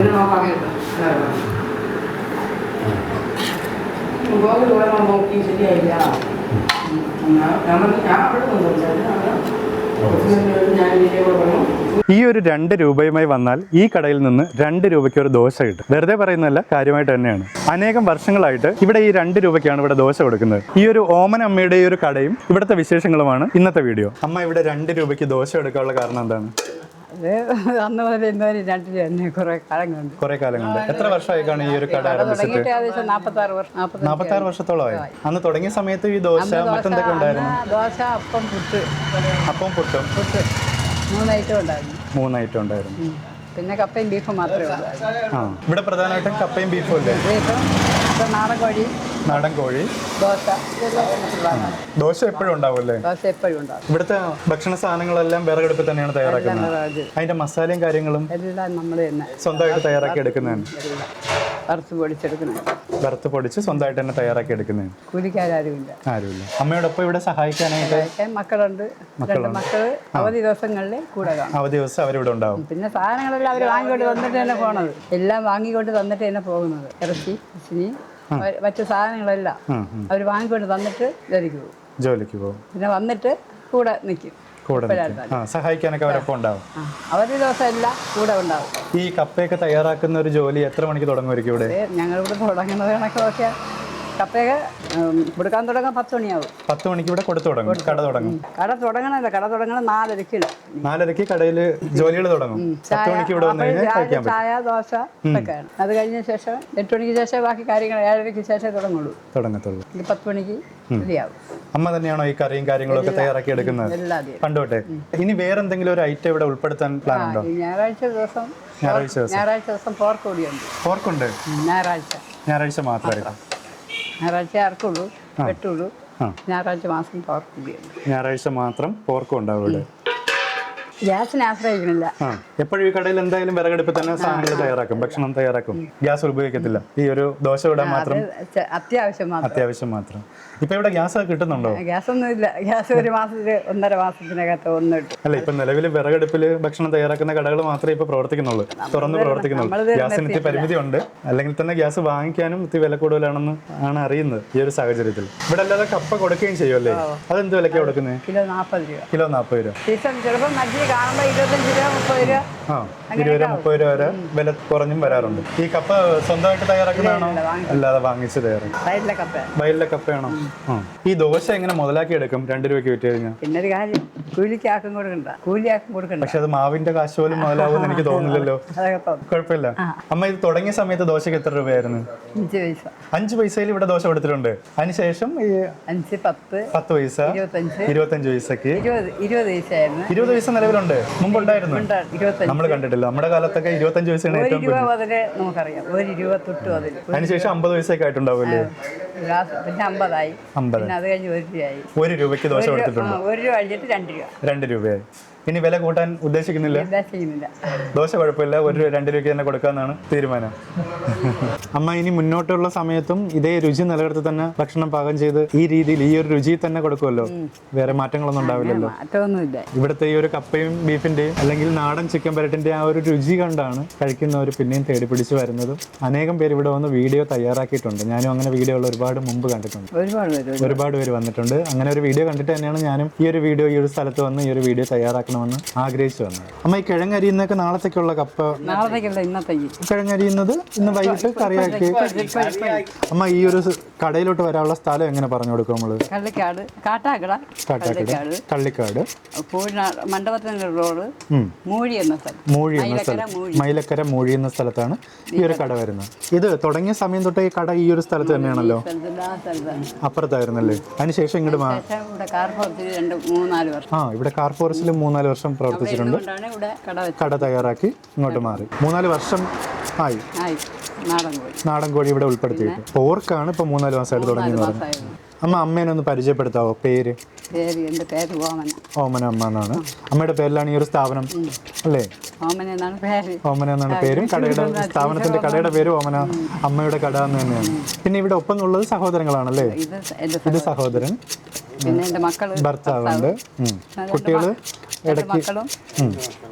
ഈ ഒരു 2 രൂപയുമായി വന്നാൽ ഈ കടയിൽ നിന്ന് 2 രൂപയ്ക്ക് ഒരു ദോശ കിട്ടും. വെറുതെ പറയുന്നതല്ല, കാര്യമായിട്ട് തന്നെയാണ്. അനേകം വർഷങ്ങളായിട്ട് ഇവിടെ ഈ 2 രൂപയ്ക്കാണ് ഇവിടെ ദോശ കൊടുക്കുന്നത്. ഈ ഒരു ഓമന അമ്മയുടെ ഈ ഒരു കടയും ഇവിടുത്തെ വിശേഷങ്ങളുമാണ് ഇന്നത്തെ വീഡിയോ. അമ്മ ഇവിടെ 2 രൂപയ്ക്ക് ദോശ എടുക്കാനുള്ള കാരണം എന്താണ്? അന്ന് മുതൽ ഇന്ന് വരെ 2 രൂപ തന്നെ കുറെ കാലം കൊണ്ട്. എത്ര വർഷമായി കാണും ഈ ഒരു കട ആരംഭിച്ചിട്ട്? 46 വർഷത്തോളമായി. അന്ന് തുടങ്ങിയ സമയത്ത് ഈ ദോശ മറ്റെന്തൊക്കെ ഉണ്ടായിരുന്നു? ദോശ, അപ്പം, പുട്ടും 3 ഐറ്റം ഉണ്ടായിരുന്നു. പിന്നെ കപ്പയും ബീഫും മാത്രമേ ഉള്ളൂ. ഇവിടെ പ്രധാനമായിട്ടും കപ്പയും ബീഫും അല്ലേ? നാടൻ കോഴി, ദോശ എപ്പോഴും ഉണ്ടാവുമല്ലേ? ഇവിടുത്തെ ഭക്ഷണ സാധനങ്ങളെല്ലാം വിറകടുപ്പിൽ തന്നെയാണ് തയ്യാറാക്കുന്നത്. അതിന്റെ മസാലയും കാര്യങ്ങളും എല്ലാം നമ്മൾ തന്നെ സ്വന്തമായിട്ട് തയ്യാറാക്കി എടുക്കുന്നതാണ്. വറുത്ത് പൊടിച്ച് സ്വന്തമായിട്ട് തന്നെ തയ്യാറാക്കി എടുക്കുന്നതാണ്. കൂലിക്കാരുമില്ല. അമ്മയോടൊപ്പം ഇവിടെ സഹായിക്കാനായിട്ട് മക്കളുണ്ട്. മക്കള് അവധി ദിവസങ്ങളിൽ കൂടെ കാണും. അവധി ദിവസം അവരിവിടെ ഉണ്ടാവും. പിന്നെ സാധനങ്ങളെല്ലാം അവർ വാങ്ങിക്കൊണ്ട് തന്നിട്ട് തന്നെ പോണത്. എല്ലാം വാങ്ങിക്കൊണ്ട് തന്നിട്ട് തന്നെ പോകുന്നത്. ഇറച്ചി, മറ്റു സാധനങ്ങളെല്ലാം അവർ വാങ്ങിക്കൊണ്ട് തന്നിട്ട് ജോലിക്ക് പോകും. പിന്നെ വന്നിട്ട് കൂടെ നിൽക്കും. സഹായിക്കാനൊക്കെ അവരൊപ്പം ഉണ്ടാവും. അവധി ദിവസം എല്ലാം കൂടെ ഉണ്ടാവും. ഈ കപ്പയൊക്കെ തയ്യാറാക്കുന്ന ഒരു ജോലി എത്ര മണിക്ക് തുടങ്ങുമായിരിക്കും ഇവിടെ? ഞങ്ങളിവിടെ തുടങ്ങുന്നത് കണക്കൊക്കെ കപ്പയൊക്കെ കൊടുക്കാൻ തുടങ്ങാൻ 10 മണിയാവും. 10 മണിക്ക് ഇവിടെ കൊടുത്തു തുടങ്ങും. കട തുടങ്ങും. കട തുടങ്ങണം 4:30 കടയിൽ ജോലികൾ തുടങ്ങും. 10 മണിക്ക് ഇവിടെ വന്നു കഴിഞ്ഞാൽ കഴിക്കാൻ പറ്റും. ചായ, ദോശ ഒക്കെയാണ്. അത് കഴിഞ്ഞ ശേഷം 8 മണിക്ക് ശേഷം ബാക്കി കാര്യങ്ങൾ 7:30 ശേഷം തുടങ്ങത്തുള്ളൂ. 10 മണിക്ക് റെഡിയാവും. അമ്മ തന്നെയാണോ ഈ കറിയും കാര്യങ്ങളൊക്കെ തയ്യാറാക്കി എടുക്കുന്നത്? പണ്ടോട്ടെ. ഇനി വേറെ എന്തെങ്കിലും ഒരു ഐറ്റം ഇവിടെ ഉൾപ്പെടുത്താൻ പ്ലാൻ ഉണ്ടോ? ഞായറാഴ്ച ദിവസം പോർക്കുണ്ട്. ഞായറാഴ്ച മാത്രമായിട്ട്. ഞായറാഴ്ച ഇറക്കുള്ളൂ, വെട്ടുള്ളൂ. ഞായറാഴ്ച മാത്രം പോർക്കും ഉണ്ടാവും ഇവിടെ. ഗ്യാസിനെ ആശ്രയിക്കണില്ല. എപ്പോഴും ഈ കടയിൽ എന്തായാലും വിറകടുപ്പിൽ തന്നെ സാധനങ്ങൾ തയ്യാറാക്കും, ഭക്ഷണം തയ്യാറാക്കും. ഗ്യാസ് ഉപയോഗിക്കത്തില്ല. ഈ ഒരു ദോശ ഇടാൻ മാത്രം അത്യാവശ്യം മാത്രം. ഇപ്പൊ ഇവിടെ ഗ്യാസ് കിട്ടുന്നുണ്ടോ? ഗ്യാസ് ഒന്നും ഇല്ല. ഗ്യാസ് ഒരു മാസത്തില് 1.5 മാസത്തിനകത്ത് അല്ല, ഇപ്പൊ നിലവിൽ വിറകടുപ്പിൽ ഭക്ഷണം തയ്യാറാക്കുന്ന കടകൾ മാത്രമേ ഇപ്പൊ പ്രവർത്തിക്കുന്നുള്ളൂ, തുറന്ന് പ്രവർത്തിക്കുന്നുള്ളൂ. ഗ്യാസിന് ഇത്തി പരിമിതി ഉണ്ട്. അല്ലെങ്കിൽ തന്നെ ഗ്യാസ് വാങ്ങിക്കാനും ഇത്തി വില കൂടുതലാണെന്ന് ആണ് അറിയുന്നത് ഈ ഒരു സാഹചര്യത്തിൽ. ഇവിടെ അല്ലാതെ കപ്പ കൊടുക്കുകയും ചെയ്യുമല്ലേ? അതെന്ത് വിലക്കാണ് കൊടുക്കുന്നത്? കിലോ 40 രൂപ. കിലോ 40 രൂപ. ചിലപ്പോൾ കാണുമ്പോൾ 25 രൂപ, 30 രൂപ. 20 രൂപ, 30 രൂപ വരെ വില കുറഞ്ഞും വരാറുണ്ട്. ഈ കപ്പ സ്വന്തമായിട്ട് തയ്യാറാക്കുന്നതാണോ അല്ലാതെ വാങ്ങിച്ച് തയ്യാറാക്കും? വയലിലെ കപ്പയാണോ? ഈ ദോശ എങ്ങനെ മുതലാക്കി എടുക്കും 2 രൂപയ്ക്ക് വിറ്റ് കഴിഞ്ഞാൽ? പിന്നെ ഒരു കാര്യം, കൂലിയാക്കും കൊടുക്കണ്ട. പക്ഷെ അത് മാവിന്റെ കാശ് പോലും മുതലാവുമെന്ന് എനിക്ക് തോന്നുന്നില്ലല്ലോ. കുഴപ്പമില്ല. അമ്മ ഇത് തുടങ്ങിയ സമയത്ത് ദോശക്ക് എത്ര രൂപയായിരുന്നു? 5 പൈസയിൽ ഇവിടെ ദോശ കൊടുത്തിട്ടുണ്ട്. അതിനുശേഷം 5, 10 പൈസ, 25 പൈസക്ക് 20 പൈസ നിലവിലുണ്ട്. മുമ്പുണ്ടായിരുന്നു, നമ്മൾ കണ്ടിട്ടില്ല. നമ്മുടെ കാലത്തൊക്കെ 25 പൈസയാണ് ഏറ്റവും കൂടുതൽ. നമുക്കറിയാം 1 രൂപ തൊട്ട്. അതിനുശേഷം 50 പൈസയൊക്കെ ആയിട്ടുണ്ടാവില്ലേ? പിന്നെ 50 പിന്നെ അത് കഴിഞ്ഞ് 1 രൂപയായി. 1 രൂപയ്ക്ക് ദോശ കൊടുത്തിട്ടുണ്ട്. 1 രൂപ കഴിഞ്ഞിട്ട് 2 രൂപയായി. ഇനി വില കൂട്ടാൻ ഉദ്ദേശിക്കുന്നില്ല. ദോശ കുഴപ്പമില്ല, 2 രൂപയ്ക്ക് തന്നെ കൊടുക്കാന്നാണ് തീരുമാനം. അമ്മ ഇനി മുന്നോട്ടുള്ള സമയത്തും ഇതേ രുചി നിലനിർത്തി തന്നെ ഭക്ഷണം പാകം ചെയ്ത് ഈ രീതിയിൽ ഈ ഒരു രുചി തന്നെ കൊടുക്കുമല്ലോ? വേറെ മാറ്റങ്ങളൊന്നും ഉണ്ടാവില്ലല്ലോ? ഇവിടുത്തെ ഈ ഒരു കപ്പയും ബീഫിന്റെയും അല്ലെങ്കിൽ നാടൻ ചിക്കൻ പരട്ടിന്റെ ആ ഒരു രുചി കണ്ടാണ് കഴിക്കുന്നവർ പിന്നെയും തേടി പിടിച്ച് വരുന്നതും. അനേകം പേര് ഇവിടെ വന്ന് വീഡിയോ തയ്യാറാക്കിയിട്ടുണ്ട്. ഞാനും അങ്ങനെ വീഡിയോകൾ ഒരുപാട് മുമ്പ് കണ്ടിട്ടുണ്ട്. ഒരുപാട് പേര് വന്നിട്ടുണ്ട്. അങ്ങനെ ഒരു വീഡിയോ കണ്ടിട്ട് തന്നെയാണ് ഞാനും ഈ ഒരു സ്ഥലത്ത് വന്ന് ഈ ഒരു വീഡിയോ തയ്യാറാക്കുന്നത് ആഗ്രഹിച്ചു വന്നത്. അമ്മ ഈ കിഴങ്ങരിയുന്നൊക്കെ നാളത്തേക്കുള്ള കപ്പ? കിഴങ്ങരിയുന്നത് ഇന്ന് വൈകിട്ട് കറിയാക്കി. അമ്മ ഈ ഒരു കടയിലോട്ട് വരാനുള്ള സ്ഥലം എങ്ങനെ പറഞ്ഞു കൊടുക്കും നമ്മള്? കള്ളിക്കാട്, മണ്ഡപത്തിന്റെ റോഡ്, മൂഴി എന്ന സ്ഥലം, മൈലക്കര മൂഴി എന്ന സ്ഥലത്താണ് ഈ ഒരു കട വരുന്നത്. ഇത് തുടങ്ങിയ സമയം തൊട്ട് ഈ കട ഈ ഒരു സ്ഥലത്ത് തന്നെയാണല്ലോ? അപ്പുറത്തായിരുന്നല്ലേ? അതിനുശേഷം ഇങ്ങോട്ട് ഇവിടെ കാർ ഫോറസ്റ്റിൽ 3-4 വർഷം പ്രവർത്തിച്ചിട്ടുണ്ട്. കട തയ്യാറാക്കി ഇങ്ങോട്ട് മാറി 3-4 വർഷം ആയി. നാടൻ കോഴി ഇവിടെ ഉൾപ്പെടുത്തിയിട്ട്. പോർക്കാണ് ഇപ്പൊ 3-4 മാസമായിട്ട് തുടങ്ങിയെന്ന് പറഞ്ഞു. അമ്മേനെ ഒന്ന് പരിചയപ്പെടുത്താവോ? പേര്? ഓമന അമ്മ എന്നാണ്. അമ്മയുടെ പേരിലാണ് ഈ ഒരു സ്ഥാപനം അല്ലേ? ഓമന എന്നാണ് പേരും. സ്ഥാപനത്തിന്റെ കടയുടെ പേര് ഓമന അമ്മയുടെ കട എന്ന് തന്നെയാണ്. പിന്നെ ഇവിടെ ഒപ്പം ഉള്ളത് സഹോദരങ്ങളാണല്ലേ? ഇത് സഹോദരൻ, ഭർത്താവുണ്ട്, കുട്ടികള് ഇടയ്ക്ക്.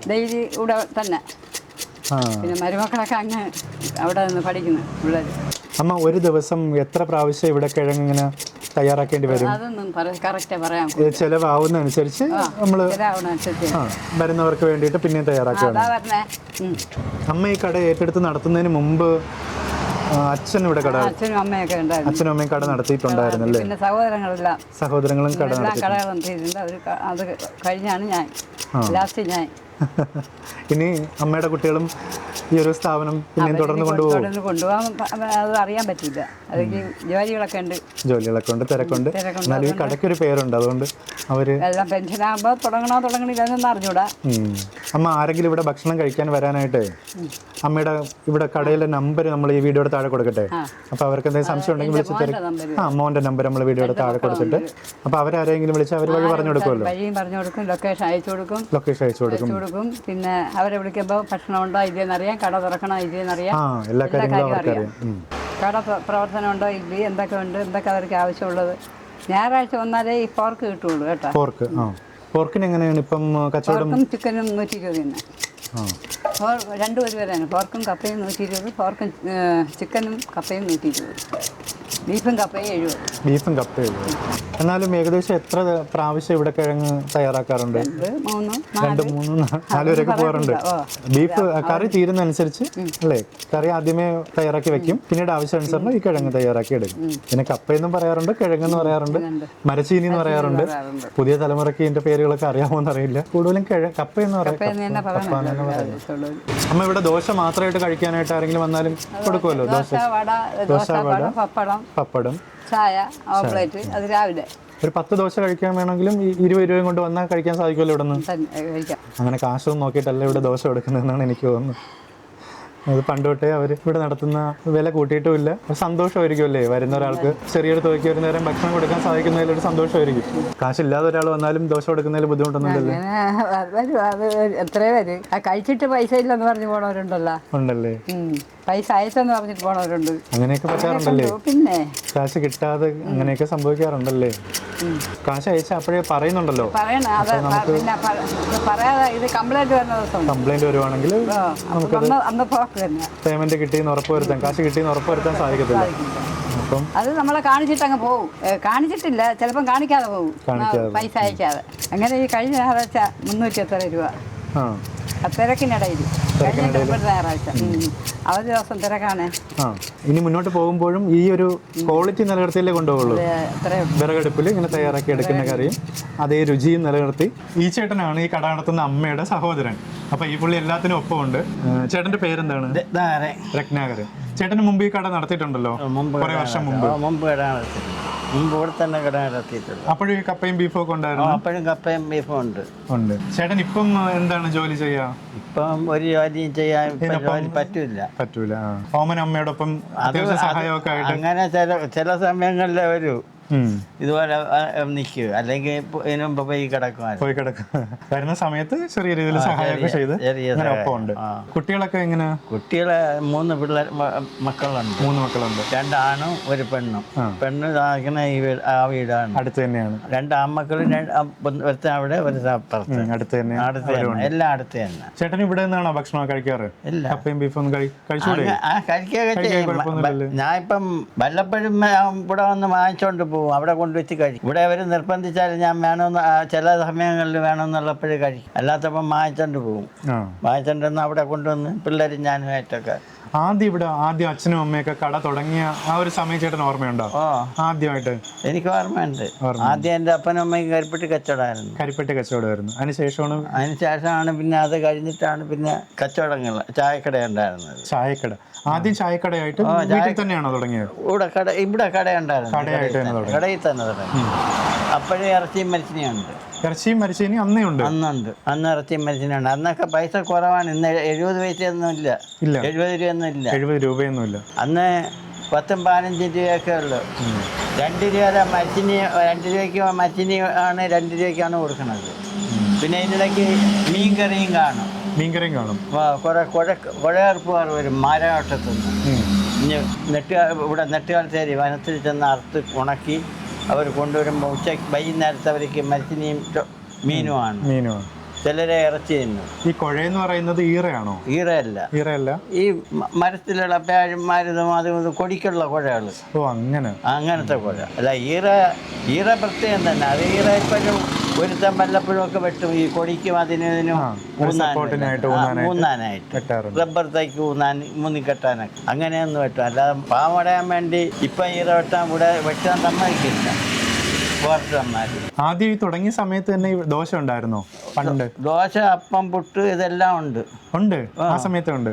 ഡെയിലി ഇവിടെ തന്നെ പിന്നെ മരുമക്കളൊക്കെ അങ്ങ് അവിടെ നിന്ന് പഠിക്കുന്നു പിള്ളേർ. അമ്മ ഒരു ദിവസം എത്ര പ്രാവശ്യം ഇവിടെ കിഴങ്ങ് ഇങ്ങനെ തയ്യാറാക്കേണ്ടി വരും? അതൊന്നും കറക്റ്റ് പറയാം. ചിലവാകുന്ന അനുസരിച്ച് നമ്മൾ വരുന്നവർക്ക് വേണ്ടിയിട്ട് പിന്നെയും തയ്യാറാക്കുകയാണ്. അമ്മ ഈ കട ഏറ്റെടുത്ത് നടത്തുന്നതിന് മുമ്പ് അച്ഛൻ ഇവിടെ കട, അച്ഛനും അമ്മയൊക്കെ ഉണ്ടായിരുന്നു. അച്ഛനും അമ്മയും കട നടത്തിയിട്ടുണ്ടായിരുന്നല്ലേ? പിന്നെ സഹോദരങ്ങളും കട നടത്തിയിട്ടുണ്ട്. അത് കഴിഞ്ഞാണ് ഞാൻ ലാസ്റ്റ് ഞാൻ. ഇനി അമ്മയുടെ കുട്ടികളും ഈ ഒരു സ്ഥാപനം പിന്നെയും തുടർന്ന് കൊണ്ടുപോകാൻ അത് അറിയാൻ പറ്റില്ല. അതൊക്കെ ജോലികളൊക്കെ ഉണ്ട്, തിരക്കുണ്ട്. എന്നാലും ഈ കടയ്ക്കൊരു പേരുണ്ട്, അതുകൊണ്ട് അവര് എല്ലാം പെൻഷനാകുമ്പോൾ തുടങ്ങണില്ല എന്നൊന്നും അറിഞ്ഞൂടാ. അമ്മ ആരെങ്കിലും ഇവിടെ ഭക്ഷണം കഴിക്കാൻ വരാനായിട്ട് അമ്മയുടെ ഇവിടെ കടയിലെ നമ്പർ നമ്മൾ ഈ വീഡിയോയുടെ താഴെ കൊടുക്കട്ടെ. അപ്പൊ അവർക്ക് എന്തെങ്കിലും സംശയം ഉണ്ടെങ്കിൽ വിളിച്ച് തരും. അമ്മോന്റെ നമ്പർ നമ്മൾ വീഡിയോയുടെ താഴെ കൊടുത്തിട്ട് അപ്പൊ അവരാരെങ്കിലും വിളിച്ച് അവർ വഴി പറഞ്ഞു കൊടുക്കുമല്ലോ. വഴിയും പറഞ്ഞു കൊടുക്കും, ലൊക്കേഷൻ അയച്ചു കൊടുക്കും. പിന്നെ അവരെ വിളിക്കുമ്പോൾ ഭക്ഷണം ഉണ്ടോ ഇല്ലേന്നറിയാം, കട തുറക്കണോ ഇല്ലേന്നറിയാം, എല്ലാ കാര്യങ്ങളും അറിയാം. കട പ്രവർത്തനം ഉണ്ടോ ഇല്ലേ, എന്തൊക്കെ ഉണ്ട്, എന്തൊക്കെ അവർക്ക് ആവശ്യമുള്ളത്. ഞായറാഴ്ച വന്നാലേ ഈ പോർക്ക് കിട്ടുള്ളൂ കേട്ടോ. പോർക്കിന് എങ്ങനെയാണ് ഇപ്പം കച്ചവടം? ചിക്കനും 120 തന്നെ. രണ്ടും ഒരു വരെയാണ്. പോർക്കും കപ്പയും 120, പോർക്കും ചിക്കനും കപ്പയും 120, ബീഫും കപ്പയും 70. എന്നാലും ഏകദേശം എത്ര പ്രാവശ്യം ഇവിടെ കിഴങ്ങ് തയ്യാറാക്കാറുണ്ട്? 2, 3, 4 വരെയൊക്കെ പോകാറുണ്ട്. ബീഫ് കറി തീരുന്ന അനുസരിച്ച് അല്ലേ? കറി ആദ്യമേ തയ്യാറാക്കി വെക്കും, പിന്നീട് ആവശ്യാനുസരണം ഈ കിഴങ്ങ് തയ്യാറാക്കി എടുക്കും. പിന്നെ കപ്പയെന്നും പറയാറുണ്ട്, കിഴങ്ങെന്ന് പറയാറുണ്ട്, മരച്ചീനി എന്ന് പറയാറുണ്ട്. പുതിയ തലമുറയ്ക്ക് ഇതിന്റെ പേരുകളൊക്കെ അറിയാമോന്ന് അറിയില്ല. കൂടുതലും കപ്പയെന്ന് പറയാം. അമ്മ ഇവിടെ ദോശ മാത്രമായിട്ട് കഴിക്കാനായിട്ട് ആരെങ്കിലും വന്നാലും കൊടുക്കുമല്ലോ? ദോശ, വട, പപ്പടം, ചായ, ഓംപ്ലേറ്റ്. അത് രാവിലെ ഒരു 10 ദോശ കഴിക്കാൻ വേണമെങ്കിലും 20 രൂപയും കൊണ്ട് വന്നാൽ കഴിക്കാൻ സാധിക്കുമല്ലോ ഇവിടെ നിന്ന്? അങ്ങനെ കാശൊന്നും നോക്കിയിട്ടല്ല ഇവിടെ ദോശ കൊടുക്കുന്നതെന്നാണ് എനിക്ക് തോന്നുന്നത്. അത് പണ്ട് തൊട്ടേ അവർ ഇവിടെ നടത്തുന്ന വില കൂട്ടിയിട്ടുമില്ല. സന്തോഷമായിരിക്കും അല്ലേ വരുന്ന ഒരാൾക്ക് ചെറിയൊരു തുകയ്ക്ക് ഒരു നേരം ഭക്ഷണം കൊടുക്കാൻ സാധിക്കുന്നതിൽ ഒരു സന്തോഷമായിരിക്കും. കാശില്ലാതെ ഒരാൾ വന്നാലും ദോശ കൊടുക്കുന്നതിൽ ബുദ്ധിമുട്ടൊന്നുമില്ലല്ലേ? എത്രയോ പേര് കഴിച്ചിട്ട് പൈസ ഇല്ലെന്ന് പറഞ്ഞു പോണവരുണ്ടല്ലോ. ഉണ്ടല്ലേ? പൈസ അയച്ചെന്ന് പറഞ്ഞിട്ട് പോണവരുണ്ട്. അങ്ങനെയൊക്കെ പറ്റാറുണ്ടല്ലേ? പിന്നെ കാശ് കിട്ടാതെ അങ്ങനെയൊക്കെ സംഭവിക്കാറുണ്ടല്ലേ? കാശ് അയച്ച അപ്പോഴേ പറയുന്നുണ്ടല്ലോ. കംപ്ലൈന്റ് വരുവാണെങ്കിൽ പേയ്മെന്റ് കിട്ടിയെന്ന് ഉറപ്പുവരുത്താൻ, കാശ് കിട്ടിയെന്ന് ഉറപ്പുവരുത്താൻ സാധിക്കത്തില്ല. അപ്പം അത് നമ്മളെ കാണിച്ചിട്ട് അങ്ങ് പോകും. കാണിച്ചിട്ടില്ല, ചിലപ്പം കാണിക്കാതെ പോകും, പൈസ അയക്കാതെ. അങ്ങനെ ഈ കഴിഞ്ഞ ഞായറാഴ്ച 380 രൂപ തിരക്കിനിടയിൽ. അവധി ദിവസം തിരക്കാണ്. ഇനി മുന്നോട്ട് പോകുമ്പോഴും ഈ ഒരു ക്വാളിറ്റി നിലനിർത്തിയല്ലേ കൊണ്ടുപോകുള്ളൂ. വിറകടുപ്പിൽ ഇങ്ങനെ തയ്യാറാക്കി എടുക്കുന്ന കറിയും അതേ രുചിയും നിലനിർത്തി. ഈ ചേട്ടനാണ് ഈ കട നടത്തുന്ന അമ്മയുടെ സഹോദരൻ. അപ്പൊ ഈ പുള്ളി എല്ലാത്തിനും ഒപ്പമുണ്ട്. ചേട്ടന്റെ പേരെന്താണ്? രത്നാകരൻ. ചേട്ടന് മുമ്പ് ഈ കട നടത്തിയിട്ടുണ്ടല്ലോ കുറെ വർഷം മുമ്പ് ഇവിടെ തന്നെ കട നടത്തിയിട്ടുള്ളൂ. അപ്പോഴും ഈ കപ്പയും ബീഫും ഒക്കെ ഉണ്ടായിരുന്നു? അപ്പോഴും കപ്പയും ബീഫും ഉണ്ട്. ചേട്ടൻ ഇപ്പം എന്താണ് ജോലി ചെയ്യാ? ഇപ്പം ഒരു ജോലിയും ചെയ്യാൻ പറ്റൂല. ഓമന അമ്മയോടൊപ്പം സഹായമൊക്കെ ആയിട്ട് അങ്ങനെ ചില സമയങ്ങളിലെ ഒരു ഇതുപോലെ നിൽക്കുക, അല്ലെങ്കിൽ ഇതിനു മുമ്പ് പോയി കിടക്കും. വരുന്ന സമയത്ത് ചെറിയ രീതിയിൽ സഹായമൊക്കെ ചെയ്ത് ഒപ്പമുണ്ട്. കുട്ടികളൊക്കെ എങ്ങനെ? കുട്ടികളെ 3 മക്കളുണ്ട്. 3 മക്കളുണ്ട്. 2 ആണും 1 പെണ്ണും. പെണ്ണ് താക്കുന്ന ആ വീടാണ്, അടുത്ത് തന്നെയാണ്. 2 ആൺമക്കളും, ഒരുത്തൻ അവിടെ, ഒരുത്തൻ അപ്പുറത്ത്. അടുത്ത് തന്നെ, എല്ലാം അടുത്ത് തന്നെ. ചേട്ടൻ ഇവിടെ നിന്നാണോ ഭക്ഷണം കഴിക്കാറ്? കപ്പയും ബീഫും കഴിച്ചൂടെ? ഞാൻ ഇപ്പം വല്ലപ്പോഴും ഇവിടെ വന്ന് വാങ്ങിച്ചോണ്ട് പോകും, അവിടെ കൊണ്ടുവച്ച് കഴിക്കും. ഇവിടെ അവർ നിർബന്ധിച്ചാൽ ഞാൻ വേണമെന്ന് ചില സമയങ്ങളിൽ വേണമെന്നുള്ളപ്പോഴേ കഴിക്കും. അല്ലാത്തപ്പം വാങ്ങിച്ചോണ്ട് പോകും. വാങ്ങിച്ചോണ്ടെന്ന് അവിടെ കൊണ്ടുവന്ന് പിള്ളേരും ഞാനുമായിട്ടൊക്കെ. ആദ്യം അച്ഛനും അമ്മയൊക്കെ കട തുടങ്ങിയ ആ ഒരു സമയം ചേട്ടൻ ഓർമ്മയുണ്ടോ? ആദ്യമായിട്ട് എനിക്ക് ഓർമ്മയുണ്ട്. ആദ്യം എൻ്റെ അപ്പനും അമ്മയും കരിപ്പെട്ടി കച്ചവടമായിരുന്നു. അതിനുശേഷമാണ് പിന്നെ അത് കഴിഞ്ഞിട്ടാണ് പിന്നെ കച്ചവടങ്ങൾ, ചായക്കട ഉണ്ടായിരുന്നത്. ചായക്കട ആദ്യം ചായക്കടയായിട്ട് വീട്ടിൽ തന്നെയാണോ തുടങ്ങിയത്? ഇവിടെ കടയുണ്ടായിരുന്നു, കടയിൽ തന്നെ തുടങ്ങി. അപ്പോഴേ ഇറച്ചിയും മരിച്ചിനിയും അന്നുണ്ട്. അന്ന് ഇറച്ചിയും മരിച്ചിനുണ്ട്. അന്നൊക്കെ പൈസ കുറവാണ്. ഇന്ന് 70 പൈസയൊന്നും ഇല്ല, 70 രൂപയൊന്നും ഇല്ല. അന്ന് 10-15 രൂപയൊക്കെ ഉള്ളു. 2 രൂപ മരിച്ചിനി, 2 രൂപയ്ക്ക് മരിച്ചിനി ആണ്, 2 രൂപയ്ക്കാണ് കൊടുക്കുന്നത്. പിന്നെ ഇതിനിടയ്ക്ക് മീൻകറിയും കാണും. കുറെ കുഴയർപ്പുകാർ വരും മാരാട്ടത്തുനിന്ന്. ഇവിടെ നെട്ടുകാലത്തേരി വനത്തിൽ ചെന്ന് അറുത്ത് ഉണക്കി അവർ കൊണ്ടുവരുമ്പോൾ വൈകുന്നേരത്തെ അവർക്ക് മരിച്ചിനിയും മീനുമാണ്. ചിലരെ ഇറച്ചി തിന്നും. ഈ കുഴയെന്ന് പറയുന്നത് ഈറയാണോ? ഈറയല്ല, ഈറയല്ല, ഈ മരത്തിലുള്ള പേഴുമാരുതും അതും ഇതും കൊടിക്കുള്ള കുഴകൾ. ഓ അങ്ങനെ, അങ്ങനത്തെ കുഴ അല്ല. ഈറ പ്രത്യേകം തന്നെ. അത് ഈറ ഇപ്പോഴും ഒരുത്തം വല്ലപ്പോഴും ഒക്കെ വെട്ടും. ഈ കൊടിക്കും അതിനും ഊന്നാനായിട്ട് റബ്ബർ തൈക്ക് മൂന്നിക്കെട്ടാനൊക്കെ അങ്ങനെയൊന്നും വെട്ടും. അല്ലാതെ പാവടയാൻ വേണ്ടി ഇപ്പം ഈറ വെട്ടാൻ ഇവിടെ വെട്ടാൻ സമ്മതിക്കില്ല ഫോറസ്റ്റർമാർ. ആദ്യം ഈ തുടങ്ങിയ സമയത്ത് തന്നെ ദോശ ഉണ്ടായിരുന്നോ? പണ്ട് ദോശ, അപ്പം, പുട്ട് ഇതെല്ലാം ഉണ്ട്. ആ സമയത്ത് ഉണ്ട്.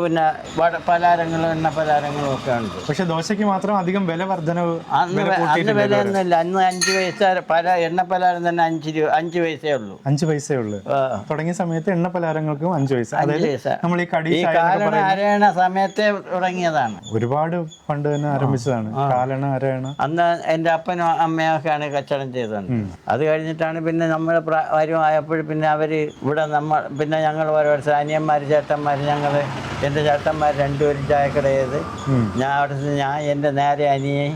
പിന്നെ പലഹാരങ്ങളും എണ്ണ പലഹാരങ്ങളും ഒക്കെ ഉണ്ട്. പക്ഷെ ദോശയ്ക്ക് മാത്രം അധികം വില വർധനവ് അന്ന് വിലയൊന്നുമില്ല. അന്ന് 5 പൈസ എണ്ണ പലഹാരം തന്നെ 5 പൈസേ ഉള്ളൂ. 5 പൈസേ ഉള്ളൂ. തുടങ്ങിയ സമയത്ത് എണ്ണ പലഹാരങ്ങൾക്കും 5 പൈസ. നമ്മൾ ഈ കടി അരയണ സമയത്തെ തുടങ്ങിയതാണ്. ഒരുപാട് പണ്ട് തന്നെ ആരംഭിച്ചതാണ് കാലണ അരയണ. അന്ന് എൻ്റെ അപ്പനും അമ്മയൊക്കെയാണ് കച്ചവടം ചെയ്തത്. അത് കഴിഞ്ഞിട്ടാണ് പിന്നെ നമ്മൾ വരുമായപ്പോൾ പിന്നെ അവര് ഇവിടെ പിന്നെ ഞങ്ങൾ ഓരോ അനിയന്മാർ ചേട്ടന്മാർ എൻ്റെ ചേട്ടന്മാർ 2 പേരും ചായക്കട ചെയ്ത് ഞാൻ എൻ്റെ നേരെ അനിയൻ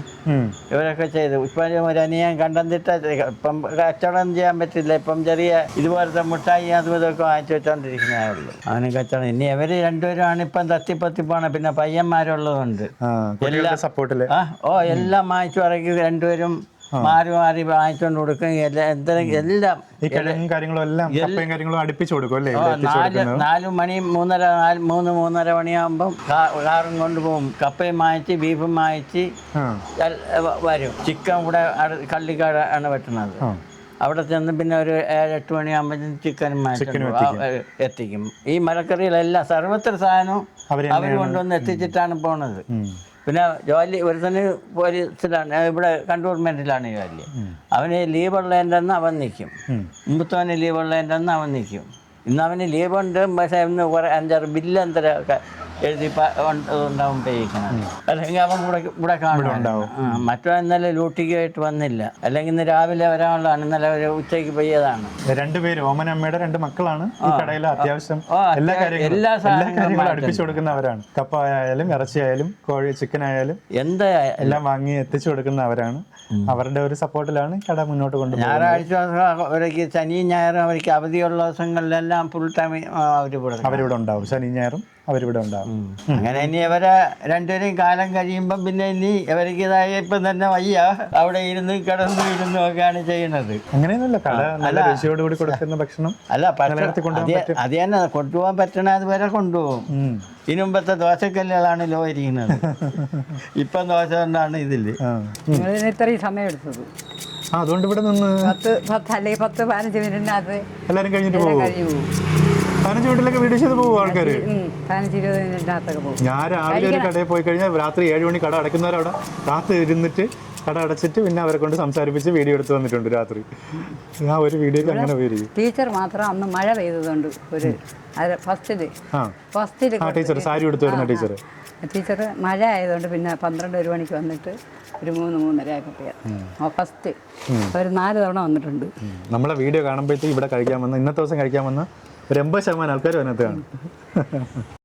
ഇവരൊക്കെ ചെയ്തു. ഇപ്പം ഒരു അനിയൻ കണ്ടന്തിട്ട ഇപ്പം കച്ചവടം ചെയ്യാൻ പറ്റില്ല. ഇപ്പം ചെറിയ ഇതുപോലത്തെ മുട്ടായി അതും ഇതൊക്കെ വാങ്ങിച്ചു വെച്ചോണ്ടിരിക്കുന്നേ ഉള്ളൂ. അവന് കച്ചവടം. ഇനി ഇവര് 2 പേരുമാണ് ഇപ്പം തത്തിപ്പത്തിപ്പാണ്. പിന്നെ പയ്യന്മാരുള്ളതുണ്ട് എല്ലാം സപ്പോർട്ടില്. എല്ലാം വാങ്ങിച്ചു ഇറക്കി 2 പേരും മാറി വാങ്ങിച്ചുകൊണ്ട് കൊടുക്കും. എല്ലാം ഈ കിഴങ്ങും കാര്യങ്ങളും എല്ലാം കപ്പയും കാര്യങ്ങളും അടുപ്പിച്ചു കൊടുക്കും അല്ലേ? 4 മണി 3:30 മണിയാകുമ്പം കാറും കൊണ്ടുപോകും. കപ്പയും വാങ്ങിച്ച് ബീഫും വാങ്ങിച്ച് വരും. ചിക്കൻ ഇവിടെ കള്ളിക്കാട് ആണ് വെട്ടുന്നത്. അവിടെ ചെന്ന് പിന്നെ ഒരു 7-8 മണിയാകുമ്പോഴത്തേക്കും ചിക്കനും എത്തിക്കും. ഈ മലക്കറികളെല്ലാം സർവത്ര സാധനവും അവർ കൊണ്ടുവന്ന് എത്തിച്ചിട്ടാണ് പോണത്. പിന്നെ ജോലി ഒരുത്തന് പോലീസിലാണ്, ഇവിടെ കണ്ടോൺമെൻറ്റിലാണ് ജോലി. അവന് ലീവുള്ളതിൻ്റെ അന്ന് അവൻ നിൽക്കും. മുമ്പത്തവന് ലീവുള്ളതിൻ്റെ അവൻ നിൽക്കും. ഇന്ന് അവന് ലീവുണ്ട്. പക്ഷേ ഇന്ന് കുറേ 5-6 ബില്ല് എന്തരൊക്കെ എഴുതി ഉണ്ടാവും പേയിക്കണം. അല്ലെങ്കിൽ അവൻ ഇവിടെ കാണും. മറ്റോ ഇന്നലെ ഡ്യൂട്ടിക്കായിട്ട് വന്നില്ല. അല്ലെങ്കിൽ ഇന്ന് രാവിലെ വരാനുള്ളതാണ്. ഇന്നലെ ഒരു ഉച്ചയ്ക്ക് പെയ്യതാണ്. 2 പേര് ഓമനമ്മയുടെ 2 മക്കളാണ് ഈ കടയിൽ. അത്യാവശ്യം എല്ലാ സാധനങ്ങളും അടുപ്പിച്ചു കൊടുക്കുന്നവരാണ്. കപ്പ ആയാലും ഇറച്ചി ആയാലും കോഴി ചിക്കൻ ആയാലും എന്തായാലും എല്ലാം വാങ്ങി എത്തിച്ചു കൊടുക്കുന്നവരാണ്. അവരുടെ ഒരു സപ്പോർട്ടിലാണ് കട മുന്നോട്ട് കൊണ്ടുപോകുന്നത്. ഞായറാഴ്ച അവർക്ക് ശനിയും ഞായറും അവർക്ക് അവധിയുള്ള ദിവസങ്ങളിലെല്ലാം ഫുൾ ടൈം അവരിവിടെ ഉണ്ടാവും. ശനിയും ഞായറും അവരിവിടെ ഉണ്ടാവും. അങ്ങനെ ഇനി അവരെ 2 പേരും കാലം കഴിയുമ്പം പിന്നെ ഇനി അവർക്ക് ഇതായ ഇപ്പം തന്നെ വയ്യ. അവിടെ കിടന്നു ഒക്കെയാണ് ചെയ്യുന്നത്. അങ്ങനെയൊന്നുമില്ല. കട നല്ല രുചിയോടുകൂടി കൊടുക്കുന്ന ഭക്ഷണം അല്ല അത് തന്നെ കൊണ്ടുപോകാൻ പറ്റണ അതുവരെ കൊണ്ടുപോകും. ഇതിനു മുമ്പത്തെ ദോശക്കല്ലുകളാണ് ലോ ഇരിക്കുന്നത്. ഇപ്പം ദോശ കൊണ്ടാണ് ഇതില് ഇത്രയും സമയം എടുത്തത്. അതുകൊണ്ട് ഇവിടെ നിന്ന് 10 അല്ലെങ്കിൽ 10-15 മിനിറ്റിനകത്ത് എല്ലാവരും കഴിഞ്ഞിട്ട് പോകും. 15 മിനിറ്റിലൊക്കെ വീഡിയോ ചെയ്ത് പോകും ആൾക്കാര്. 15-20 മിനിറ്റിനകത്തൊക്കെ പോകും. ഞാൻ രാവിലെ ഒരു കടയിൽ പോയി കഴിഞ്ഞാൽ രാത്രി 7 മണി കട അടയ്ക്കുന്നവരവിടെ കാത്ത് ഇരുന്നിട്ട് കട അടച്ചിട്ട് പിന്നെ അവരെ കൊണ്ട് സംസാരിപ്പിച്ച് വീഡിയോ എടുത്ത് വന്നിട്ടുണ്ട് രാത്രി. ആ ഒരു വീഡിയോക്ക് അങ്ങനെ പേര്. ടീച്ചർ മാത്രം അന്ന് മഴ പെയ്തതുകൊണ്ട് ഒരു ഫസ്റ്റില് ടീച്ചർ സാരി എടുത്തു വരുന്ന ടീച്ചർ മഴ ആയതുകൊണ്ട് പിന്നെ 12-1 മണിക്ക് വന്നിട്ട് ഒരു 3-3:30 ആയപ്പോൾ ഫസ്റ്റ് ഒരു 4 തവണ വന്നിട്ടുണ്ട്. നമ്മളെ വീഡിയോ കാണുമ്പോഴത്തേക്ക് ഇവിടെ കഴിക്കാൻ വന്ന ഇന്നത്തെ ദിവസം കഴിക്കാൻ വന്ന ഒരു 80% ആൾക്കാർ അതിനകത്ത് കാണും.